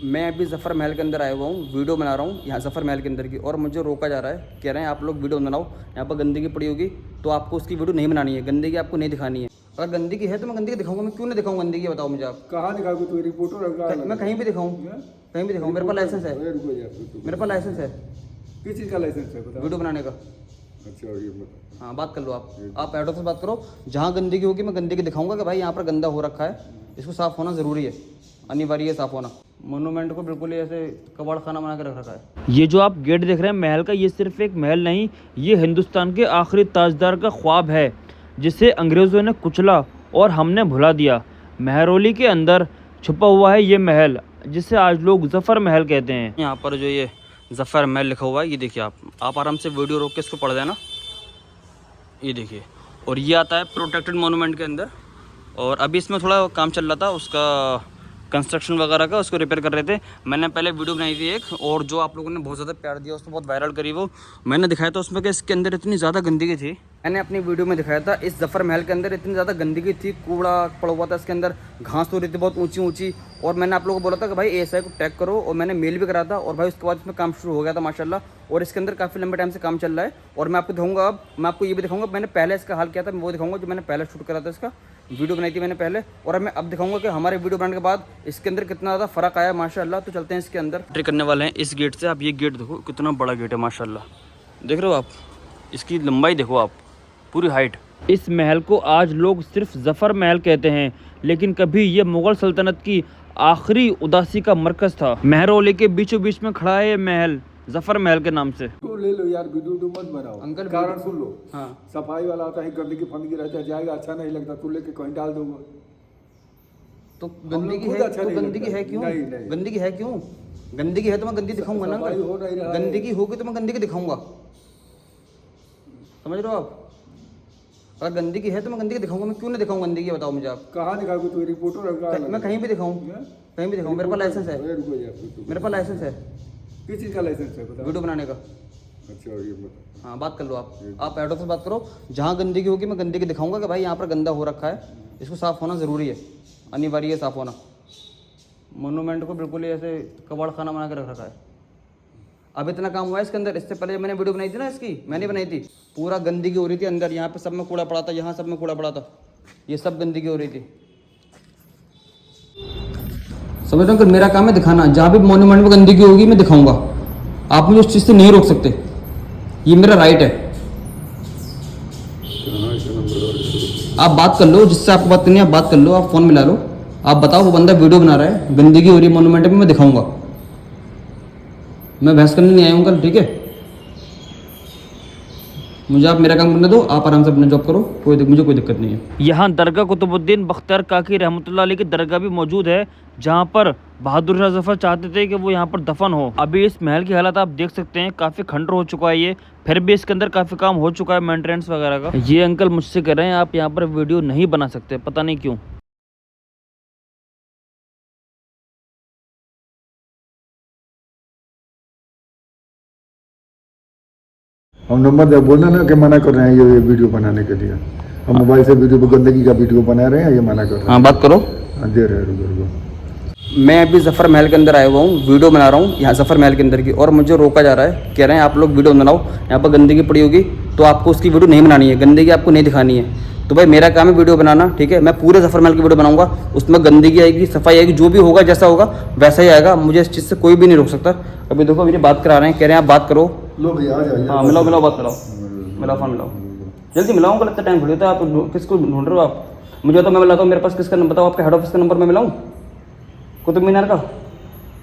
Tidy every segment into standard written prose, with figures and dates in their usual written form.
मैं अभी ज़फ़र महल के अंदर आया हुआ हूँ, वीडियो बना रहा हूँ यहाँ ज़फ़र महल के अंदर की, और मुझे रोका जा रहा है। कह रहे हैं आप लोग वीडियो बनाओ, यहाँ पर गंदगी पड़ी होगी तो आपको उसकी वीडियो नहीं बनानी है, गंदगी आपको नहीं दिखानी है। अगर गंदगी है तो मैं गंदगी दिखाऊंगा, मैं क्यों नहीं दिखाऊँ गंदगी, बताओ मुझे आप। कहाँ दिखाओगे तू? रिपोर्टर मैं कहीं भी दिखाऊँ, कहीं भी दिखाऊँ, मेरे पास लाइसेंस है, मेरे पास लाइसेंस है किस चीज़ का लाइसेंस है बता? वीडियो बनाने का। अच्छा ये बता। हाँ बात कर लो आप हेड ऑफिस बात करो, जहाँ गंदगी होगी मैं गंदगी दिखाऊंगा कि भाई यहाँ पर गंदा हो रखा है, इसको साफ़ होना ज़रूरी है, अनिवार्य है साफ़ होना। मोनूमेंट को बिल्कुल ही ऐसे कबाड़ खाना बना के रख रखा है। ये जो आप गेट देख रहे हैं महल का, ये सिर्फ एक महल नहीं, ये हिंदुस्तान के आखिरी ताजदार का ख्वाब है जिसे अंग्रेज़ों ने कुचला और हमने भुला दिया। महरौली के अंदर छुपा हुआ है ये महल, जिसे आज लोग ज़फ़र महल कहते हैं। यहाँ पर जो ये ज़फ़र महल लिखा हुआ है, ये देखिए आप आराम से वीडियो रोक के इसको पढ़ देना, ये देखिए। और ये आता है प्रोटेक्टेड मोनूमेंट के अंदर, और अभी इसमें थोड़ा काम चल रहा था उसका, कंस्ट्रक्शन वगैरह का, उसको रिपेयर कर रहे थे। मैंने पहले वीडियो बनाई थी एक, और जो आप लोगों ने बहुत ज़्यादा प्यार दिया, उसको बहुत वायरल करी वो मैंने दिखाया था उसमें कि इसके अंदर इतनी ज़्यादा गंदगी थी। मैंने अपनी वीडियो में दिखाया था इस ज़फ़र महल के अंदर इतनी ज़्यादा गंदगी थी, कूड़ा पड़ा हुआ था इसके अंदर, घास हो रही थी बहुत ऊंची ऊंची। और मैंने आप लोगों को बोला था कि भाई एएसआई को टैग करो, और मैंने मेल भी करा था, और भाई उसके बाद इसमें काम शुरू हो गया था माशाल्लाह। और इसके अंदर काफ़ी लंबे टाइम से काम चल रहा है, और मैं आपको दिखाऊंगा। अब मैं आपको ये भी दिखाऊंगा, मैंने पहले इसका हाल किया था, मैं वो दिखाऊंगा जो मैंने पहले शूट करा था, इसका वीडियो बनाई थी मैंने पहले। और मैं अब दिखाऊंगा कि हमारे वीडियो बनाने के बाद इसके अंदर कितना ज़्यादा फ़र्क आया माशाल्लाह। तो चलते हैं इसके अंदर, एंट्री करने वाले हैं इस गेट से। आप ये गेट देखो, कितना बड़ा गेट है माशाल्लाह, देख रहे हो आप, इसकी लंबाई देखो आप, पूरी हाइट। इस महल को आज लोग सिर्फ ज़फ़र महल कहते हैं, लेकिन कभी ये मुग़ल सल्तनत की आखिरी उदासी का मरकज़ था। महरौली के बीचों बीच में खड़ा है ये महल, ज़फ़र महल के नाम से। तो ले लो यार, वीडियो मत बनाओ अंकल, कारण सुन लो। हाँ सफाई वाला आता है, गंदगी फंदगी रहता है, जाएगा अच्छा नहीं लगता, तू लेके कहीं डाल दूंगा तो गंदगी है, तो गंदगी है क्यों? गंदगी है क्यों? गंदगी है तो मैं गंदगी दिखाऊंगा ना, सफाई हो नहीं रहा है। गंदगी होगी तो मैं गंदगी दिखाऊंगा, समझ रहे हो आप। अगर गंदगी है तो मैं गंदगी दिखाऊंगा, मैं क्यों नहीं दिखाऊंगा गंदगी, बताओ मुझे आप। कहाँ दिखाओगे तू? रिपोर्टर मैं कहीं भी दिखाऊं, कहीं भी दिखाऊं, मेरे पास लाइसेंस है, मेरे पास लाइसेंस है किस चीज़ का लाइसेंस है बता? वीडियो बनाने का। अच्छा ये बता। हाँ बात कर लो आप हेड ऑफिस बात करो, जहाँ गंदगी होगी मैं गंदगी दिखाऊंगा कि भाई यहाँ पर गंदा हो रखा है, इसको साफ़ होना ज़रूरी है, अनिवार्य है साफ़ होना। मोनूमेंट को बिल्कुल ही ऐसे कबाड़ खाना बना के रख रखा है। अब इतना काम हुआ है इसके अंदर, इससे पहले जब मैंने वीडियो बनाई थी ना इसकी, मैंने बनाई थी, पूरा गंदगी हो रही थी अंदर, यहाँ पे सब में कूड़ा पड़ा था, यहाँ सब में कूड़ा पड़ा था, ये सब गंदगी हो रही थी। समझ रहे हो कि मेरा काम है दिखाना, जहाँ भी मोन्यूमेंट में गंदगी होगी मैं दिखाऊंगा, आप मुझे उस चीज़ से नहीं रोक सकते, ये मेरा राइट है। आप बात कर लो, जिससे आपको बात करनी है आप बात कर लो, आप फ़ोन मिला लो, आप बताओ वो बंदा वीडियो बना रहा है, गंदगी हो रही है मोन्यूमेंट में, मैं दिखाऊंगा, मैं बहस करने नहीं आया हूँ कल, ठीक है। मुझे आप मेरा काम करने दो, आप आराम से अपना जॉब करो, मुझे कोई दिक्कत नहीं है। यहाँ दरगाह कुतुबुद्दीन बख्तियार काकी रहमतुल्लाह अलैह की दरगाह भी मौजूद है, जहाँ पर बहादुर शाह ज़फ़र चाहते थे कि वो यहाँ पर दफन हो। अभी इस महल की हालत आप देख सकते हैं, काफ़ी खंडर हो चुका है ये, फिर भी इसके अंदर काफ़ी काम हो चुका है मेंटेनेंस वगैरह का। ये अंकल मुझसे कह रहे हैं आप यहाँ पर वीडियो नहीं बना सकते, पता नहीं क्यों। हम नंबर जब बोलना ना कि मना कर रहे हैं ये वीडियो बनाने के लिए, हम मोबाइल से वीडियो गंदगी का वीडियो बना रहे हैं, ये मना कर रहे हैं। हाँ बात करो। हाँ दे रहे हैं, रुको। मैं अभी ज़फ़र महल के अंदर आया हुआ हूँ, वीडियो बना रहा हूँ यहाँ ज़फ़र महल के अंदर की, और मुझे रोका जा रहा है। कह रहे हैं आप लोग वीडियो बनाओ, यहाँ पर गंदगी पड़ी होगी तो आपको उसकी वीडियो नहीं बनानी है, गंदगी आपको नहीं दिखानी है। तो भाई मेरा काम है वीडियो बनाना, ठीक है। मैं पूरे ज़फ़र महल की वीडियो बनाऊंगा, उसमें गंदगी आएगी, सफाई आएगी, जो भी होगा जैसा होगा वैसा ही आएगा, मुझे इस चीज़ से कोई भी नहीं रोक सकता। अभी देखो मेरी बात करा रहे हैं, कह रहे हैं आप बात करो। लो भैया आ जाइए। हाँ मिलाओ बात कराओ, मिलाओ फ़ोन मिलाओ, जल्दी मिलाऊँ, कल इतना टाइम थोड़ी होता है। आप किसको ढूंढ रहे हो आप? मुझे तो मैं मिलाता हूँ, मेरे पास किसका नंबर बताओ, आपके हेड ऑफिस का नंबर मैं मिलाऊँ, कुतुब मीनार का।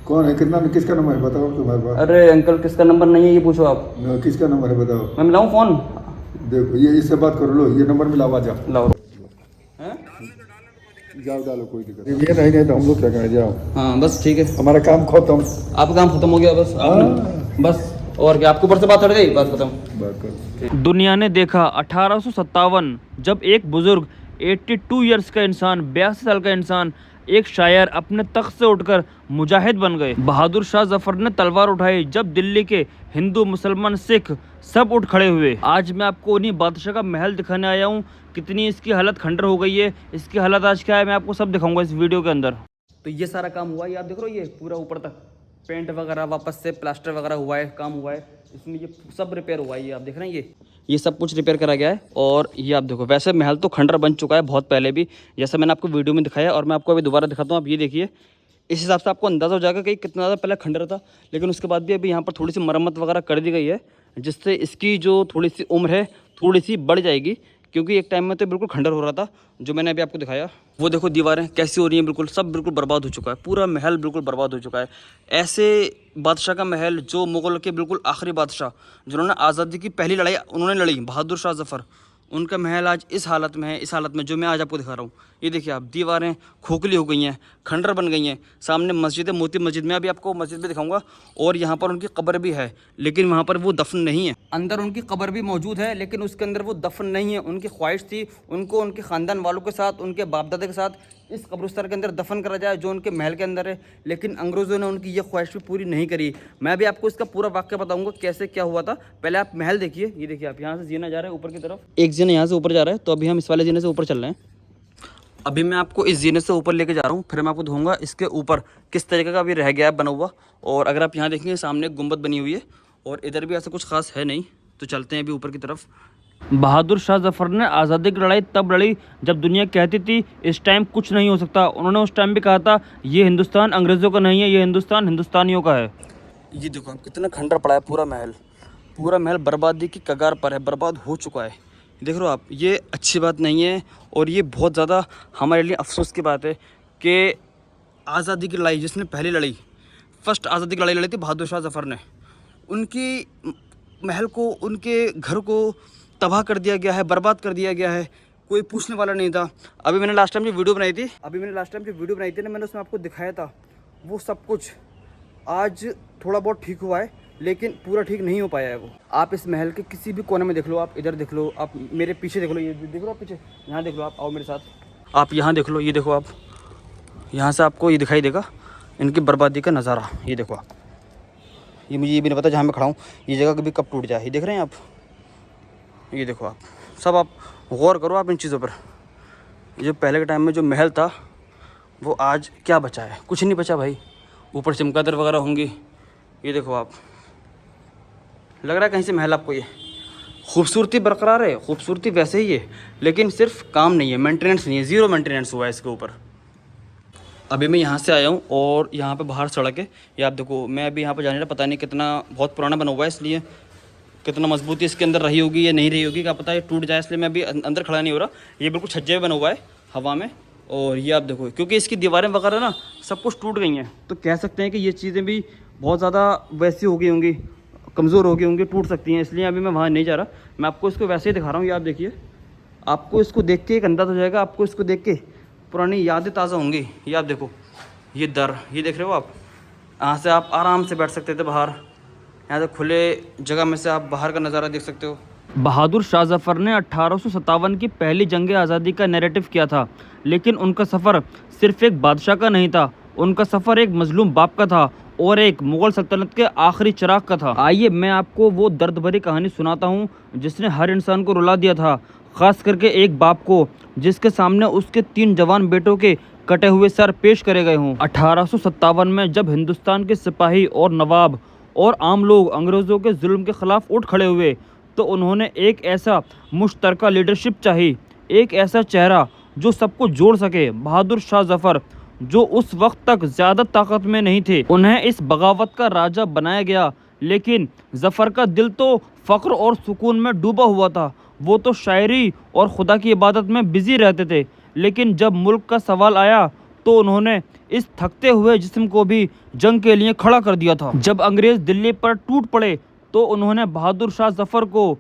कौन है, कितना किसका नंबर है बताओ तुम्हारे पास? अरे अंकल किसका नंबर नहीं है ये पूछो आप, किसका नंबर है बताओ? मैं मिलाऊँ फ़ोन? देखो ये इससे बात करो, लो ये नंबर मिलाओ, आ जाओ। लाओ जाओ डालो, कोई दिक्कत नहीं। ये नहीं तो हम लोग क्या करें, जाओ। हाँ बस ठीक है, हमारा काम खत्म। आपका काम खत्म हो गया बस, आपने बस, और क्या आपके ऊपर से बात हट गई, बात खत्म। बात कर। दुनिया ने देखा 1857 जब एक बुजुर्ग 82 ईयर्स का इंसान, 82 साल का इंसान, एक शायर अपने तख्त से उठकर मुजाहिद बन गए। बहादुर शाह जफर ने तलवार उठाई जब दिल्ली के हिंदू, मुसलमान, सिख सब उठ खड़े हुए। आज मैं आपको उन्हीं बादशाह का महल दिखाने आया हूँ। कितनी इसकी हालत खंडर हो गई है, इसकी हालत आज क्या है मैं आपको सब दिखाऊंगा इस वीडियो के अंदर। तो ये सारा काम हुआ, ये आप देख रहे हो, ये पूरा ऊपर तक पेंट वगैरह वापस से प्लास्टर वगैरह हुआ है, काम हुआ है इसमें, ये सब रिपेयर हुआ है। ये आप देख रहे हैं, ये सब कुछ रिपेयर करा गया है। और ये आप देखो, वैसे महल तो खंडर बन चुका है बहुत पहले भी, जैसा मैंने आपको वीडियो में दिखाया, और मैं आपको अभी दोबारा दिखाता हूँ। आप ये देखिए, इस हिसाब से आपको अंदाज़ा हो जाएगा कि कितना ज़्यादा पहले खंडर था, लेकिन उसके बाद भी अभी यहाँ पर थोड़ी सी मरम्मत वगैरह कर दी गई है, जिससे इसकी जो थोड़ी सी उम्र है थोड़ी सी बढ़ जाएगी, क्योंकि एक टाइम में तो बिल्कुल खंडर हो रहा था जो मैंने अभी आपको दिखाया। वो देखो दीवारें कैसी हो रही हैं, बिल्कुल सब बिल्कुल बर्बाद हो चुका है, पूरा महल बिल्कुल बर्बाद हो चुका है। ऐसे बादशाह का महल जो मुग़ल के बिल्कुल आखिरी बादशाह, जिन्होंने आज़ादी की पहली लड़ाई उन्होंने लड़ी, बहादुर शाह ज़फ़र, उनका महल आज इस हालत में है, इस हालत में जो मैं आज आपको दिखा रहा हूँ। ये देखिए आप, दीवारें खोखली हो गई हैं, खंडर बन गई हैं। सामने मस्जिद है, मोती मस्जिद, में अभी आपको मस्जिद भी दिखाऊंगा, और यहाँ पर उनकी कब्र भी है, लेकिन वहाँ पर वो दफन नहीं है। अंदर उनकी कब्र भी मौजूद है, लेकिन उसके अंदर वो दफन नहीं है। उनकी ख्वाहिश थी उनको उनके ख़ानदान वालों के साथ, उनके बाप दादा के साथ इस कब्रिस्तान के अंदर दफन करा जाए जो उनके महल के अंदर है, लेकिन अंग्रेज़ों ने उनकी ये ख्वाहिश भी पूरी नहीं करी। मैं भी आपको इसका पूरा वाक़या बताऊंगा कैसे क्या हुआ था। पहले आप महल देखिए, ये देखिए आप, यहाँ से जीना जा रहा है ऊपर की तरफ, एक जीना यहाँ से ऊपर जा रहा है, तो अभी हम इस वाले जीने से ऊपर चल रहे हैं। अभी मैं आपको इस जीने से ऊपर लेके जा रहा हूँ, फिर मैं आपको दिखाऊंगा इसके ऊपर किस तरीके का अभी रह गया है बना हुआ। और अगर आप यहाँ देखेंगे, सामने एक गुंबद बनी हुई है, और इधर भी ऐसा कुछ खास है नहीं। तो चलते हैं अभी ऊपर की तरफ। बहादुर शाह जफर ने आज़ादी की लड़ाई तब लड़ी जब दुनिया कहती थी इस टाइम कुछ नहीं हो सकता। उन्होंने उस टाइम भी कहा था ये हिंदुस्तान अंग्रेज़ों का नहीं है, ये हिंदुस्तान हिंदुस्तानियों का है। ये देखो कितना खंडर पड़ा है, पूरा महल बर्बादी की कगार पर है, बर्बाद हो चुका है। देख रहे हो आप, ये अच्छी बात नहीं है, और ये बहुत ज़्यादा हमारे लिए अफसोस की बात है कि आज़ादी की लड़ाई जिसने पहले लड़ी, फर्स्ट आज़ादी की लड़ाई लड़ी थी बहादुर शाह जफ़र ने, उनकी महल को, उनके घर को तबाह कर दिया गया है, बर्बाद कर दिया गया है, कोई पूछने वाला नहीं था। अभी मैंने लास्ट टाइम जो वीडियो बनाई थी ना, मैंने उसमें आपको दिखाया था, वो सब कुछ आज थोड़ा बहुत ठीक हुआ है, लेकिन पूरा ठीक नहीं हो पाया है वो। आप इस महल के किसी भी कोने में देख लो, आप इधर देख लो, आप मेरे पीछे देख लो, ये देख लो आप पीछे, यहाँ देख लो, आप आओ मेरे साथ, आप यहाँ देख लो, ये देखो आप, यहाँ से आपको ये दिखाई देगा इनकी बर्बादी का नज़ारा। ये देखो आप, ये मुझे ये भी नहीं पता जहाँ मैं खड़ा हूँ ये जगह कभी कब टूट जाए। ये देख रहे हैं आप, ये देखो आप, सब आप गौर करो आप इन चीज़ों पर। जो पहले के टाइम में जो महल था वो आज क्या बचा है, कुछ नहीं बचा भाई। ऊपर चमगादड़ वगैरह होंगी, ये देखो आप, लग रहा है कहीं से महल आपको। ये खूबसूरती बरकरार है, खूबसूरती वैसे ही है, लेकिन सिर्फ काम नहीं है, मेंटेनेंस नहीं है, ज़ीरो मेंटेनेंस हुआ है इसके ऊपर। अभी मैं यहाँ से आया हूँ, और यहाँ पे बाहर सड़क है, ये आप देखो। मैं अभी यहाँ पे जाने का पता नहीं, कितना बहुत पुराना बना हुआ है, इसलिए कितना मजबूती इसके अंदर रही होगी या नहीं रही होगी, क्या पता है टूट जाए, इसलिए मैं अभी अंदर खड़ा नहीं हो रहा। ये बिल्कुल छज्जे में बना हुआ है हवा में, और ये आप देखो, क्योंकि इसकी दीवारें वगैरह ना सब कुछ टूट गई हैं, तो कह सकते हैं कि ये चीज़ें भी बहुत ज़्यादा वैसी हो गई होंगी, कमज़ोर हो गई होंगी, टूट सकती हैं, इसलिए अभी मैं वहाँ नहीं जा रहा। मैं आपको इसको वैसे ही दिखा रहा हूँ। ये आप देखिए, आपको इसको देख के एक अंदाज़ हो जाएगा, आपको इसको देख के पुरानी यादें ताज़ा होंगी। ये आप देखो, ये दर, ये देख रहे हो आप, यहाँ से आप आराम से बैठ सकते थे बाहर, यहाँ से खुले जगह में से आप बाहर का नज़ारा देख सकते हो। बहादुर शाह जफर ने 1857 की पहली जंग आज़ादी का नैरेटिव किया था, लेकिन उनका सफ़र सिर्फ एक बादशाह का नहीं था, उनका सफ़र एक मजलूम बाप का था और एक मुग़ल सल्तनत के आखिरी चिराग का था। आइए मैं आपको वो दर्द भरी कहानी सुनाता हूँ जिसने हर इंसान को रुला दिया था, ख़ास करके एक बाप को जिसके सामने उसके 3 जवान बेटों के कटे हुए सर पेश करे गए हों। 1857 में जब हिंदुस्तान के सिपाही और नवाब और आम लोग अंग्रेज़ों के जुल्म के ख़िलाफ़ उठ खड़े हुए, तो उन्होंने एक ऐसा मुश्तरका लीडरशिप चाहिए, एक ऐसा चेहरा जो सबको जोड़ सके। बहादुर शाह जफ़र, जो उस वक्त तक ज़्यादा ताकत में नहीं थे, उन्हें इस बगावत का राजा बनाया गया, लेकिन जफ़र का दिल तो फ़ख्र और सुकून में डूबा हुआ था। वो तो शायरी और खुदा की इबादत में बिज़ी रहते थे, लेकिन जब मुल्क का सवाल आया तो उन्होंने इस थकते हुए जिस्म को भी जंग के लिए खड़ा कर दिया था। जब अंग्रेज़ दिल्ली पर टूट पड़े तो उन्होंने बहादुर शाह जफ़र को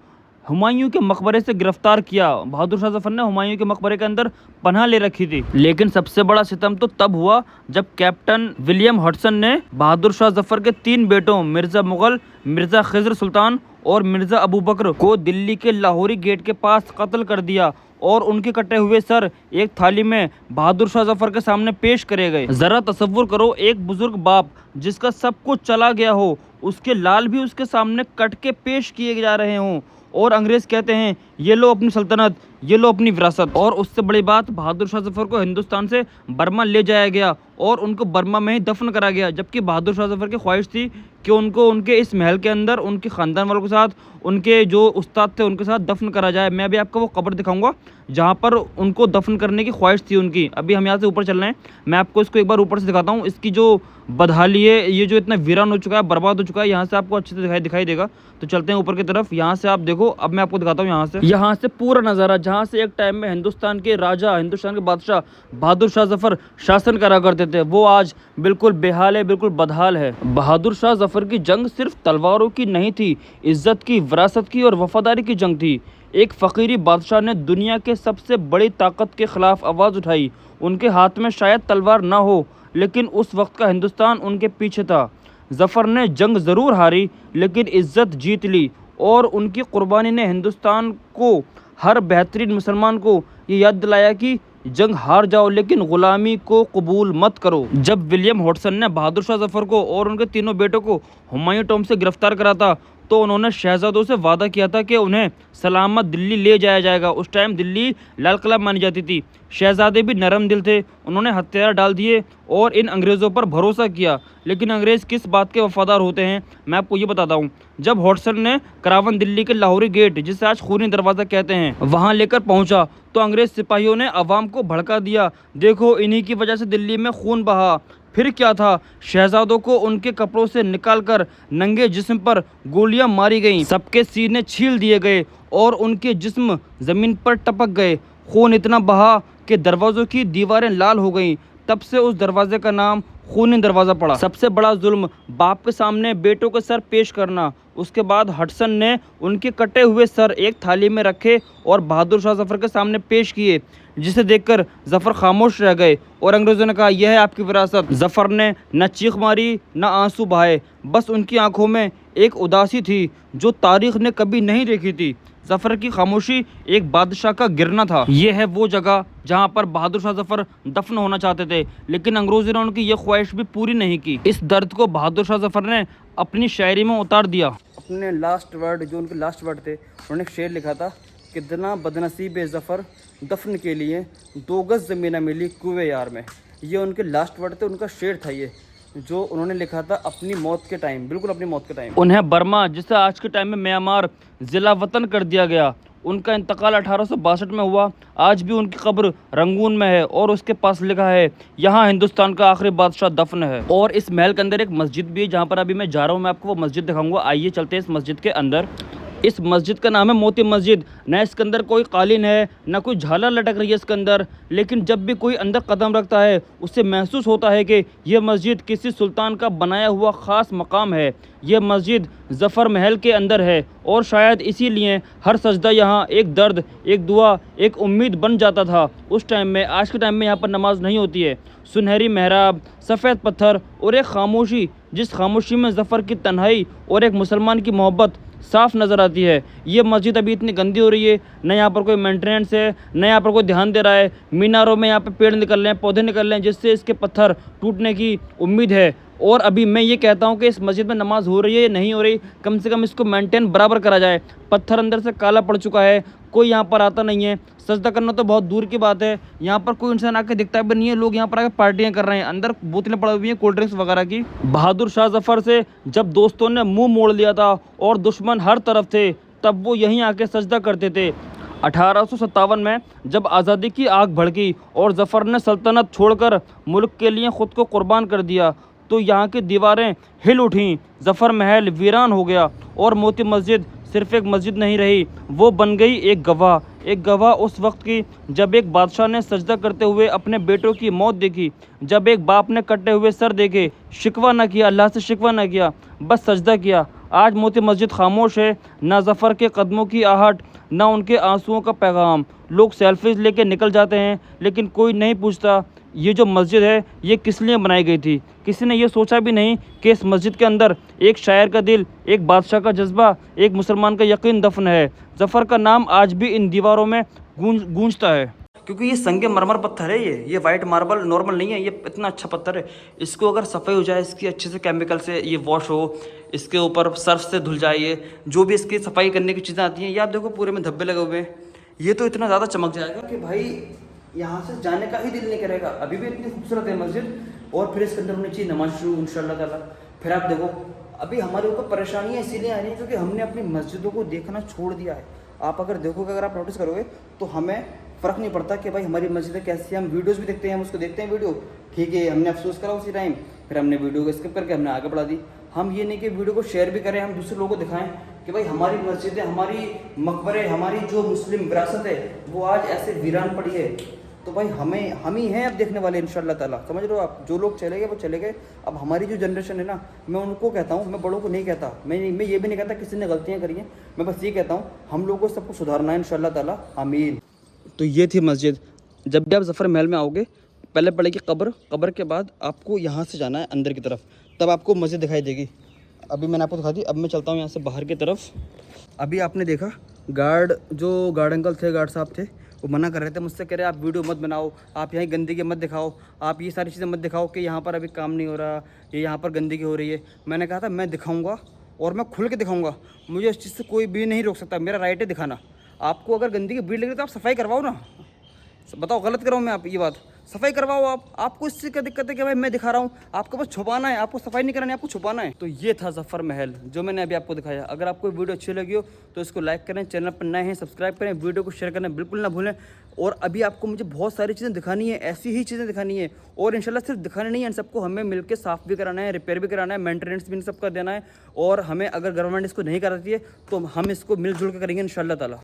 हुमायूं के मकबरे से गिरफ्तार किया। बहादुर शाह जफ़र ने हुमायूं के मकबरे के अंदर पनाह ले रखी थी, लेकिन सबसे बड़ा सितम तो तब हुआ जब कैप्टन विलियम हडसन ने बहादुर शाह जफ़र के 3 बेटों मिर्ज़ा मुग़ल, मिर्ज़ा खिज़र सुल्तान और मिर्ज़ा अबू बकर को दिल्ली के लाहौरी गेट के पास कत्ल कर दिया और उनके कटे हुए सर एक थाली में बहादुर शाह जफ़र के सामने पेश करे गए। ज़रा तसव्वुर करो, एक बुज़ुर्ग बाप जिसका सब कुछ चला गया हो, उसके लाल भी उसके सामने कट के पेश किए जा रहे हों, और अंग्रेज़ कहते हैं ये लो अपनी सल्तनत, ये लो अपनी विरासत। और उससे बड़ी बात, बहादुर शाह जफ़र को हिंदुस्तान से बर्मा ले जाया गया और उनको बर्मा में ही दफन करा गया, जबकि बहादुर शाह जफ़र की ख्वाहिश थी कि उनको उनके इस महल के अंदर उनके ख़ानदान वालों के साथ, उनके जो उस्ताद थे उनके साथ दफन करा जाए। मैं अभी आपको वो कब्र दिखाऊंगा जहाँ पर उनको दफन करने की ख्वाहिश थी उनकी। अभी हम यहाँ से ऊपर चल रहे हैं, मैं आपको इसको एक बार ऊपर से दिखाता हूँ। इसकी जो बदहाली है, ये जो इतना वीरान हो चुका है, बर्बाद हो चुका है, यहाँ से आपको अच्छे से दिखाई देगा। तो चलते हैं ऊपर की तरफ। यहाँ से आप देखो, अब मैं आपको दिखाता हूँ यहाँ से पूरा नज़ारा, जहाँ से एक टाइम में हिंदुस्तान के राजा, हिंदुस्तान के बादशाह बहादुर शाह जफ़र शासन करा करते थे, वो आज बिल्कुल बेहाल है, बिल्कुल बदहाल है। बहादुर शाह जफ़र की जंग सिर्फ तलवारों की नहीं थी, इज्जत की, विरासत की और वफादारी की जंग थी। एक फ़कीरी बादशाह ने दुनिया के सबसे बड़ी ताकत के ख़िलाफ़ आवाज़ उठाई। उनके हाथ में शायद तलवार ना हो, लेकिन उस वक्त का हिंदुस्तान उनके पीछे था। जफ़र ने जंग ज़रूर हारी, लेकिन इज़्ज़त जीत ली, और उनकी कुर्बानी ने हिंदुस्तान को, हर बेहतरीन मुसलमान को ये याद दिलाया कि जंग हार जाओ लेकिन ग़ुलामी को कबूल मत करो। जब विलियम हॉटसन ने बहादुर शाह जफ़र को और उनके तीनों बेटों को हुमायूं टॉम्ब से गिरफ्तार करा था, तो उन्होंने शहजादों से वादा किया था कि उन्हें सलामत दिल्ली ले जाया जाएगा। उस टाइम दिल्ली लाल किला मानी जाती थी। शहजादे भी नरम दिल थे, उन्होंने हथियार डाल दिए और इन अंग्रेज़ों पर भरोसा किया। लेकिन अंग्रेज़ किस बात के वफादार होते हैं, मैं आपको ये बताता हूँ। जब हॉटसन ने करावन दिल्ली के लाहौरी गेट, जिसे आज खूनी दरवाज़ा कहते हैं, वहाँ लेकर पहुँचा, तो अंग्रेज़ सिपाहियों ने अवाम को भड़का दिया। देखो, इन्हीं की वजह से दिल्ली में खून बहा। फिर क्या था, शहजादों को उनके कपड़ों से निकालकर नंगे जिस्म पर गोलियां मारी गईं, सबके सीने छील दिए गए और उनके जिस्म ज़मीन पर टपक गए। खून इतना बहा कि दरवाज़ों की दीवारें लाल हो गईं। तब से उस दरवाजे का नाम खूनी दरवाज़ा पड़ा। सबसे बड़ा जुल्म बाप के सामने बेटों के सर पेश करना। उसके बाद हटसन ने उनके कटे हुए सर एक थाली में रखे और बहादुर शाह जफ़र के सामने पेश किए, जिसे देखकर जफ़र खामोश रह गए और अंग्रेज़ों ने कहा, यह है आपकी विरासत। जफ़र ने न चीख मारी न आंसू बहाए, बस उनकी आंखों में एक उदासी थी जो तारीख़ ने कभी नहीं देखी थी। जफ़र की खामोशी एक बादशाह का गिरना था। ये है वो जगह जहाँ पर बहादुर शाह जफ़र दफन होना चाहते थे, लेकिन अंग्रेज़ों ने उनकी ये ख्वाहिश भी पूरी नहीं की। इस दर्द को बहादुर शाह जफ़र ने अपनी शायरी में उतार दिया। अपने लास्ट वर्ड, जो उनके लास्ट वर्ड थे, उन्होंने एक शेर लिखा था, कितना बदनसीब ज़फ़र दफन के लिए 2 गज़ ज़मीन मिली कुएं यार में। ये उनके लास्ट वर्ड थे, उनका शेर था ये, जो उन्होंने लिखा था अपनी मौत के टाइम, बिल्कुल अपनी मौत के टाइम। उन्हें बर्मा, जिसे आज के टाइम में म्यांमार, ज़िला वतन कर दिया गया। उनका इंतकाल 1862 में हुआ। आज भी उनकी कब्र रंगून में है और उसके पास लिखा है, यहाँ हिंदुस्तान का आखिरी बादशाह दफन है। और इस महल के अंदर एक मस्जिद भी है, जहाँ पर अभी मैं जा रहा हूँ, मैं आपको वो मस्जिद दिखाऊंगा। आइए चलते हैं इस मस्जिद के अंदर। इस मस्जिद का नाम है मोती मस्जिद। न इसके अंदर कोई कालीन है, न कोई झालर लटक रही है इसके अंदर, लेकिन जब भी कोई अंदर कदम रखता है उससे महसूस होता है कि यह मस्जिद किसी सुल्तान का बनाया हुआ ख़ास मकाम है। यह मस्जिद जफ़र महल के अंदर है और शायद इसीलिए हर सजदा यहाँ एक दर्द, एक दुआ, एक उम्मीद बन जाता था उस टाइम में। आज के टाइम में यहाँ पर नमाज नहीं होती है। सुनहरी मेहराब, सफ़ेद पत्थर और एक खामोशी, जिस खामोशी में जफ़र की तन्हाई और एक मुसलमान की मोहब्बत साफ़ नज़र आती है। ये मस्जिद अभी इतनी गंदी हो रही है, न यहाँ पर कोई मेंटेनेंस है, न यहाँ पर कोई ध्यान दे रहा है। मीनारों में यहाँ पे पेड़ निकल रहे हैं, पौधे निकल रहे हैं, जिससे इसके पत्थर टूटने की उम्मीद है। और अभी मैं ये कहता हूँ कि इस मस्जिद में नमाज़ हो रही है या नहीं हो रही, कम से कम इसको मेंटेन बराबर करा जाए। पत्थर अंदर से काला पड़ चुका है, कोई यहाँ पर आता नहीं है। सजदा करना तो बहुत दूर की बात है, यहाँ पर कोई इंसान आके दिखता भी नहीं है। लोग यहाँ पर आके पार्टियाँ कर रहे हैं, अंदर बोतलें पड़ी हुई हैं कोल्ड ड्रिंक्स वगैरह की। बहादुर शाह जफ़र से जब दोस्तों ने मुंह मोड़ लिया था और दुश्मन हर तरफ थे, तब वो यहीं आके सजदा करते थे। 1857 में जब आज़ादी की आग भड़की और जफ़र ने सल्तनत छोड़कर मुल्क के लिए ख़ुद को कुर्बान कर दिया, तो यहाँ की दीवारें हिल उठीं। जफ़र महल वीरान हो गया और मोती मस्जिद सिर्फ़ एक मस्जिद नहीं रही, वो बन गई एक गवाह उस वक्त की, जब एक बादशाह ने सजदा करते हुए अपने बेटों की मौत देखी, जब एक बाप ने कटे हुए सर देखे, शिकवा न किया, अल्लाह से शिकवा न किया, बस सजदा किया। आज मोती मस्जिद खामोश है, ना जफ़र के कदमों की आहट, ना उनके आंसुओं का पैगाम। लोग सेल्फीज लेके निकल जाते हैं, लेकिन कोई नहीं पूछता ये जो मस्जिद है ये किस लिए बनाई गई थी। किसी ने ये सोचा भी नहीं कि इस मस्जिद के अंदर एक शायर का दिल, एक बादशाह का जज्बा, एक मुसलमान का यकीन दफन है। जफ़र का नाम आज भी इन दीवारों में गूंजता है। क्योंकि ये संगे मरमर पत्थर है, ये वाइट मार्बल नॉर्मल नहीं है, ये इतना अच्छा पत्थर है। इसको अगर सफाई हो जाए इसकी अच्छे से, केमिकल से ये वॉश हो, इसके ऊपर सर्फ से धुल जाए, ये जो भी इसकी सफाई करने की चीज़ें आती हैं, ये आप देखो पूरे में धब्बे लगे हुए हैं, ये तो इतना ज़्यादा चमक जाएगा कि भाई यहाँ से जाने का ही दिल नहीं करेगा। अभी भी इतनी खूबसूरत है मस्जिद, और फिर इसके अंदर होनी चाहिए नमाज शुरू इंशाल्लाह ताला। फिर आप देखो अभी हमारे ऊपर परेशानियाँ इसीलिए आ रही हैं क्योंकि हमने अपनी मस्जिदों को देखना छोड़ दिया है। आप अगर देखोगे, अगर आप नोटिस करोगे तो हमें फ़र्क नहीं पड़ता कि भाई हमारी मस्जिदें कैसी हैं। हम वीडियोस भी देखते हैं, हम उसको देखते हैं वीडियो, ठीक है, हमने अफसोस करा उसी टाइम, फिर हमने वीडियो को स्किप करके हमने आगे बढ़ा दी। हम ये नहीं कि वीडियो को शेयर भी करें, हम दूसरे लोगों को दिखाएं कि भाई हमारी मस्जिदें, हमारी मकबरे, हमारी जो मुस्लिम विरासत है वो आज ऐसे वीरान पड़ी है। तो भाई हम ही हैं अब देखने वाले इंशाल्लाह ताला, समझ रहे हो आप। जो लोग चले गए वो चले गए, अब हमारी जो जनरेशन है ना, मैं उनको कहता हूँ, मैं बड़ों को नहीं कहता, मैं ये भी नहीं कहता किसी ने गलतियाँ करी हैं, मैं बस ये कहता हूँ हम लोगों को सबको सुधारना है इंशाल्लाह ताला, आमीन। तो ये थी मस्जिद। जब भी आप ज़फ़र महल में आओगे पहले पड़ेगी कब्र के बाद आपको यहाँ से जाना है अंदर की तरफ, तब आपको मस्जिद दिखाई देगी। अभी मैंने आपको दिखा दी, अब मैं चलता हूँ यहाँ से बाहर की तरफ। अभी आपने देखा जो गार्ड अंकल थे, गार्ड साहब थे, वो मना कर रहे थे मुझसे, कह रहे आप वीडियो मत बनाओ, आप यहाँ गंदगी मत दिखाओ, आप ये सारी चीज़ें मत दिखाओ कि यहाँ पर अभी काम नहीं हो रहा, ये यहाँ पर गंदगी हो रही है। मैंने कहा था मैं दिखाऊंगा और मैं खुल के दिखाऊंगा, मुझे इस चीज़ से कोई भी नहीं रोक सकता, मेरा राइट है दिखाना। आपको अगर गंदगी भीड़ लग रही तो आप सफाई करवाओ ना, बताओ गलत कराऊँ मैं आप ये बात, सफाई करवाओ आपको इससे क्या दिक्कत है कि भाई मैं दिखा रहा हूँ, आपको बस छुपाना है, आपको सफाई नहीं करानी है, आपको छुपाना है। तो ये था ज़फ़र महल जो मैंने अभी आपको दिखाया। अगर आपको वीडियो अच्छी लगी हो तो इसको लाइक करें, चैनल पर नए हैं सब्सक्राइब करें, वीडियो को शेयर करना बिल्कुल ना भूलें। और अभी आपको मुझे बहुत सारी चीज़ें दिखानी है, ऐसी ही चीज़ें दिखानी है, और इंशाल्लाह सिर्फ दिखानी नहीं है, इन सबको हमें मिलकर साफ़ भी कराना है, रिपेयर भी कराना है, मेंटेनेंस भी इन सबका देना है। और हमें अगर गवर्नमेंट इसको नहीं कराती है तो हम इसको मिलजुल कर करेंगे इंशाल्लाह ताला।